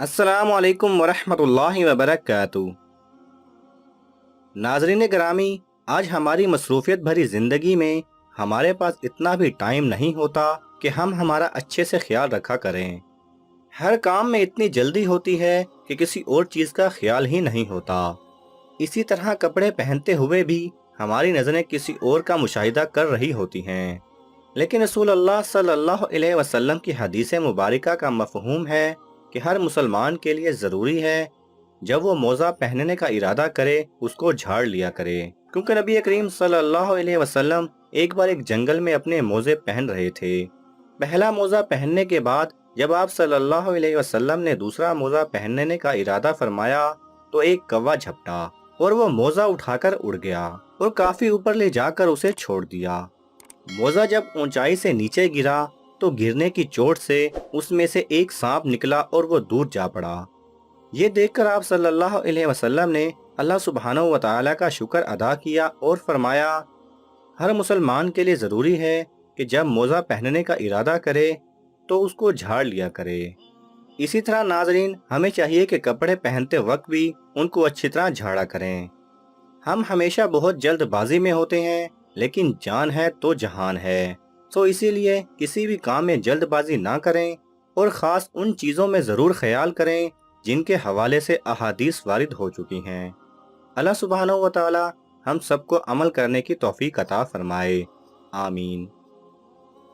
अस्सलामु अलैकुम वरहमतुल्लाहि वबरकातुहू। नाजरीन ग्रामी, आज हमारी मसरूफ़ियत भरी ज़िंदगी में हमारे पास इतना भी टाइम नहीं होता कि हम हमारा अच्छे से ख्याल रखा करें। हर काम में इतनी जल्दी होती है कि किसी और चीज़ का ख्याल ही नहीं होता। इसी तरह कपड़े पहनते हुए भी हमारी नज़रें किसी और का मुशाहिदा कर रही होती हैं। लेकिन रसूल अल्लाह सल्लल्लाहु अलैहि वसल्लम की हदीस मुबारका का मफ़हूम है कि हर मुसलमान के लिए ज़रूरी है जब वो मोज़ा पहनने का इरादा करे उसको झाड़ लिया करे, क्योंकि नबी करीम सल्लल्लाहु अलैहि वसल्लम एक बार एक जंगल में अपने मोज़े पहन रहे थे। पहला मोज़ा पहनने के बाद जब आप सल्लल्लाहु अलैहि वसल्लम ने दूसरा मोज़ा पहनने का इरादा फरमाया तो एक कौवा झपटा और वो मोज़ा उठाकर उड़ गया और काफ़ी ऊपर ले जाकर उसे छोड़ दिया। मोज़ा जब ऊंचाई से नीचे गिरा तो गिरने की चोट से उसमें से एक सांप निकला और वो दूर जा पड़ा। ये देखकर आप सल्लल्लाहु अलैहि वसल्लम ने अल्लाह सुब्हानहू व तआला का शुक्र अदा किया और फरमाया, हर मुसलमान के लिए ज़रूरी है कि जब मोज़ा पहनने का इरादा करे तो उसको झाड़ लिया करे। इसी तरह नाजरीन, हमें चाहिए कि कपड़े पहनते वक्त भी उनको अच्छी तरह झाड़ा करें। हम हमेशा बहुत जल्दबाजी में होते हैं, लेकिन जान है तो जहान है। सो इसीलिए किसी भी काम में जल्दबाजी ना करें और ख़ास उन चीज़ों में ज़रूर ख्याल करें जिनके हवाले से अहादीस वारिद हो चुकी हैं। अल्लाह सुब्हानहू व तआला हम सबको अमल करने की तौफीक अता फरमाए। आमीन।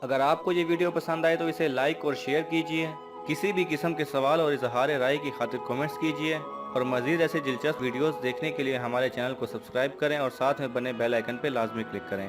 अगर आपको ये वीडियो पसंद आए तो इसे लाइक और शेयर कीजिए। किसी भी किस्म के सवाल और इजहार राय की खातिर कमेंट्स कीजिए और मज़ीद ऐसे दिलचस्प वीडियोस देखने के लिए हमारे चैनल को सब्सक्राइब करें और साथ में बने बेल आइकन पर लाजमी क्लिक करें।